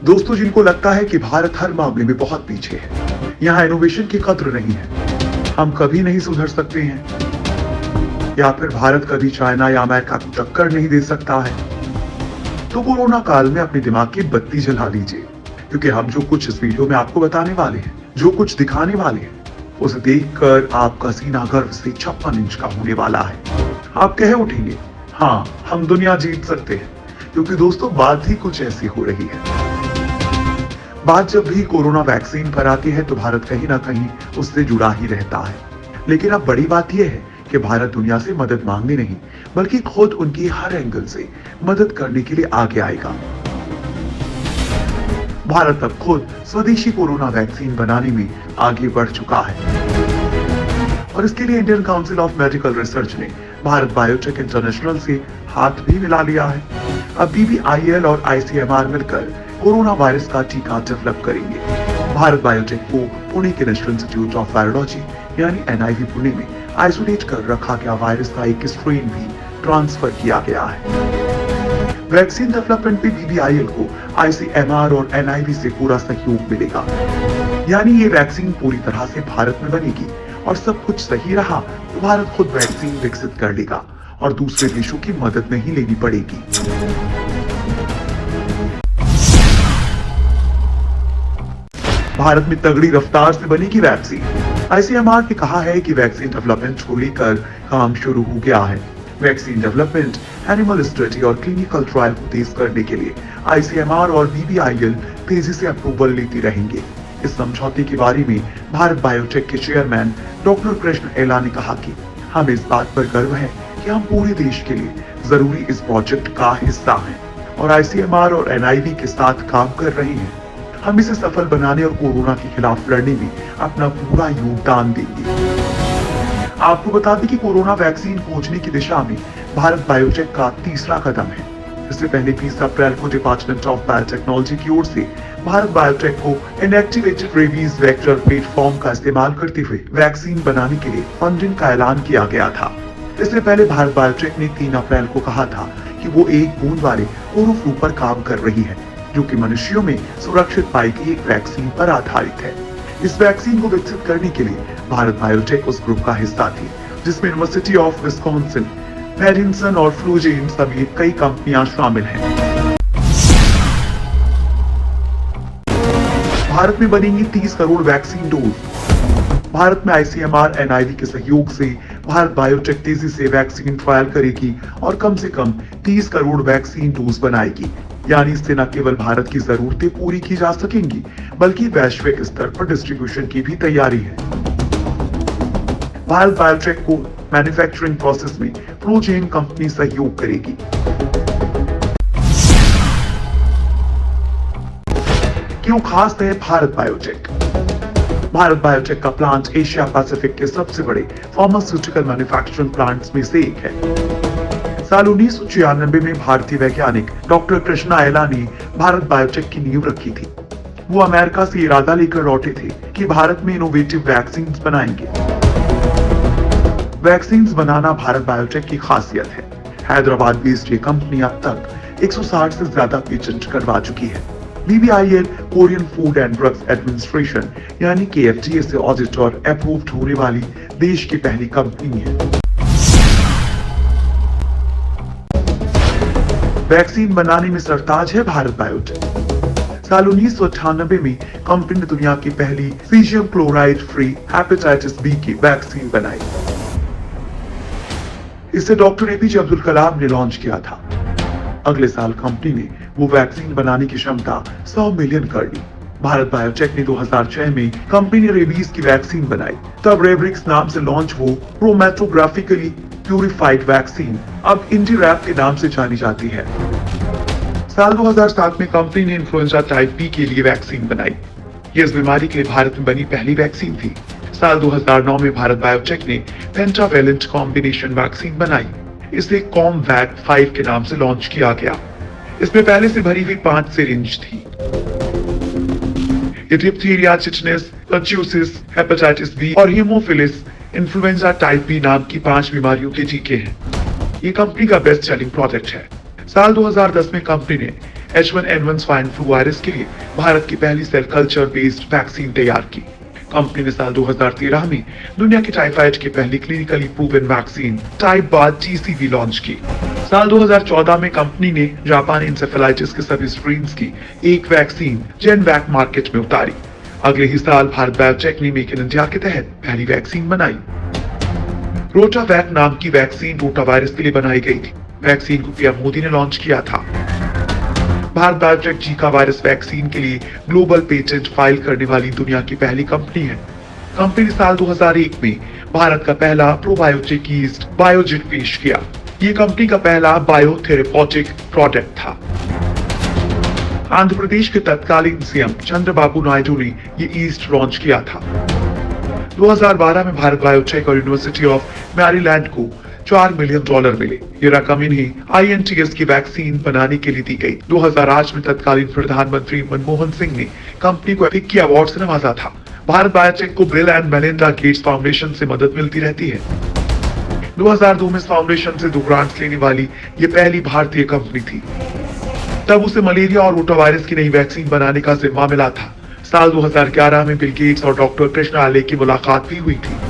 दोस्तों, जिनको लगता है कि भारत हर मामले में बहुत पीछे है, यहाँ इनोवेशन की कद्र नहीं है, हम कभी नहीं सुधर सकते हैं, या फिर भारत कभी चाइना या अमेरिका को टक्कर नहीं दे सकता है, तो कोरोना काल में अपने दिमाग की बत्ती जला लीजिए, क्योंकि हम जो कुछ इस वीडियो में आपको बताने वाले हैं, जो कुछ दिखाने वाले हैं, उसे देखकर आपका सीना गर्व से 56 इंच का होने वाला है। आप कह उठेंगे, हाँ, हम दुनिया जीत सकते हैं, क्योंकि दोस्तों बात ही कुछ ऐसी हो रही है। बात जब भी कोरोना वैक्सीन पर आती है तो भारत कहीं ना कहीं उससे जुड़ा ही रहता है। लेकिन अब बड़ी बात यह है कि भारत दुनिया से मदद मांगने नहीं, बल्कि खुद उनकी हर एंगल से मदद करने के लिए आगे आएगा। भारत अब खुद स्वदेशी कोरोना वैक्सीन बनाने में आगे बढ़ चुका है और इसके लिए Indian council of medical research ने भारत बायोटेक इंटरनेशनल से हाथ भी मिला लिया है। अब BBIL और ICMR मिलकर कोरोना वायरस का टीका डेवलप करेंगे। भारत बायोटेक को पुणे के नेशनल इंस्टीट्यूट ऑफ वायरोलॉजी यानी NIV पुणे में आइसोलेट कर रखा गया वायरस का एक स्ट्रेन भी ट्रांसफर किया गया है। वैक्सीन डेवलपमेंट में BBIL को ICMR और NIV से पूरा सहयोग मिलेगा, यानी ये वैक्सीन पूरी तरह से भारत में बनेगी और सब कुछ सही रहा तो भारत खुद वैक्सीन विकसित कर लेगा और दूसरे देशों की मदद नहीं लेनी पड़ेगी। भारत में तगड़ी रफ्तार से बनेगी वैक्सीन। ICMR ने कहा है कि वैक्सीन डेवलपमेंट को लेकर काम शुरू हो गया है। वैक्सीन डेवलपमेंट, एनिमल स्टडी और क्लिनिकल ट्रायल को तेज करने के लिए ICMR और BBIL तेजी से अप्रूवल लेती रहेंगे। इस समझौते के बारे में भारत बायोटेक के चेयरमैन डॉक्टर कृष्ण एला ने कहा कि हमें इस बात पर गर्व है कि हम पूरे देश के लिए जरूरी इस प्रोजेक्ट का हिस्सा हैं और ICMR और NIV के साथ काम कर रहे हैं। हम इसे सफल बनाने और कोरोना के खिलाफ लड़ने में अपना पूरा योगदान देंगे। आपको बता दें कि कोरोना वैक्सीन खोजने की दिशा में भारत बायोटेक का तीसरा कदम है। इससे पहले 20 अप्रैल को डिपार्टमेंट ऑफ बायोटेक्नोलॉजी की ओर से भारत बायोटेक को इनएक्टिवेटेड रेबीज वेक्टर प्लेटफॉर्म का इस्तेमाल करते हुए वैक्सीन बनाने के लिए फंडिंग का ऐलान किया गया था। इससे पहले भारत बायोटेक ने 3 अप्रैल को कहा था कि वो एक बूंद वाले कोरोफ्लू पर काम कर रही है, जो कि मनुष्यों में सुरक्षित पाई गई एक वैक्सीन पर आधारित है। इस वैक्सीन को विकसित करने के लिए भारत बायोटेक उस ग्रुप का हिस्सा थी जिसमें यूनिवर्सिटी ऑफ विस्कॉन्सिन, मेडिसन और फ्लूजेन समेत कई कंपनियां शामिल हैं। भारत में बनेंगी 30 करोड़ वैक्सीन डोज। भारत में ICMR NIV के सहयोग से भारत बायोटेक तेजी से वैक्सीन ट्रायल करेगी और कम से कम 30 करोड़ वैक्सीन डोज बनाएगी। यानी इससे न केवल भारत की जरूरतें पूरी की जा सकेंगी, बल्कि वैश्विक स्तर पर डिस्ट्रीब्यूशन की भी तैयारी है। भारत बायोटेक को मैन्युफैक्चरिंग प्रोसेस में फ्लूजेन कंपनी सहयोग करेगी। क्यों खास है भारत बायोटेक? भारत बायोटेक का प्लांट एशिया पैसिफिक के सबसे बड़े फार्मास्यूटिकल मैन्युफैक्चरिंग प्लांट्स में से एक है। साल 1996 में भारतीय वैज्ञानिक डॉक्टर कृष्णा एला ने भारत बायोटेक की नींव रखी थी। वो अमेरिका से इरादा लेकर लौटे थे कि भारत में इनोवेटिव वैक्सीन बनाएंगे। वैक्सीन बनाना भारत बायोटेक की खासियत है। हैदराबाद बेस्ड ये कंपनी अब तक 160 से ज्यादा पेटेंट करवा चुकी है। BBIL Korean food and drugs administration यानी KFDA से ऑडिट और अप्रूव्ड होने वाली देश की पहली कंपनी है। वैक्सीन बनाने में सरताज है भारत बायोटेक। साल 1998 में कंपनी ने दुनिया की पहली caesium chloride free hepatitis B की वैक्सीन बनाई। इसे डॉक्टर APJ अब्दुल कलाम ने लॉन्च किया था। अगले साल कंपनी ने वो वैक्सीन बनाने की क्षमता 100 मिलियन कर ली। भारत बायोटेक ने 2006 में कंपनी ने रेबीज की वैक्सीन बनाई। तब रेब्रिक्स नाम से लॉन्च हो क्रोमैटोग्राफिकली प्यूरिफाइड वैक्सीन अब इंडीरैप के नाम से जानी जाती है। साल 2007 में कंपनी ने इन्फ्लुएंजा टाइप B के लिए वैक्सीन बनाई। ये इस बीमारी के लिए भारत में बनी पहली वैक्सीन थी। साल 2009 में भारत बायोटेक ने पेंटावेलेंट कॉम्बिनेशन वैक्सीन बनाई। इसे कॉमवैक 5 के नाम से लॉन्च किया गया। इसमें पहले से भरी हुई 5 सिरिंज थी। ये diphtheria, tetanus, pertussis, hepatitis B और हीमोफिलिस इन्फ्लुएंजा टाइप B नाम की 5 बीमारियों के टीके हैं। ये कंपनी का बेस्ट सेलिंग प्रोडक्ट है। साल 2010 में कंपनी ने H1N1 स्वाइन फ्लू वायरस के लिए भारत की पहली सेल कल्चर बेस्ड वैक्सीन तैयार की। कंपनी ने साल 2013 में दुनिया की टाइफाइड की पहली क्लिनिकली प्रूवन वैक्सीन टाइप बाद TCV लॉन्च की। साल 2014 में कंपनी ने जापानी इंसेफेलाइटिस के सभी स्ट्रेन्स की एक वैक्सीन जेनवैक मार्केट में उतारी। अगले ही साल भारत बायोटेक ने मेक इन इंडिया के तहत पहली वैक्सीन बनाई। रोटावैक नाम की वैक्सीन रोटा वायरस के लिए बनाई गई थी। वैक्सीन को पीएम मोदी ने लॉन्च किया था। Bharat biotech Zika virus vaccine के लिए ग्लोबल पेटेंट फाइल करने वाली दुनिया की पहली कंपनी है। कंपनी ने साल 2001 में भारत का पहला प्रोबायोटिक यीस्ट बायोजिट पेश किया। ये कंपनी का पहला बायोथेरेपॉटिक प्रोडक्ट था। आंध्र प्रदेश के तत्कालीन सीएम चंद्रबाबू नायडू ने ये ईस्ट लॉन्च किया था। 2012 में भारत बायोटेक और यूनिवर्सिटी ऑफ मैरीलैंड को $4 मिलियन मिले। ये रकम इन्हें INTS की वैक्सीन बनाने के लिए दी गई। 2008 में तत्कालीन प्रधानमंत्री मनमोहन सिंह ने कंपनी को फिक्की अवार्ड से नवाजा था। भारत बायोटेक को bill and Melinda Gates foundation से मदद मिलती रहती है। 2002 में इस फाउंडेशन से 2 ग्रांट्स लेने वाली ये पहली भारतीय कंपनी थी। तब उसे मलेरिया और रोटा वायरस की नई वैक्सीन बनाने का जिम्मा मिला था। साल 2011 में बिल गेट्स और डॉक्टर कृष्णा आले की मुलाकात भी हुई थी।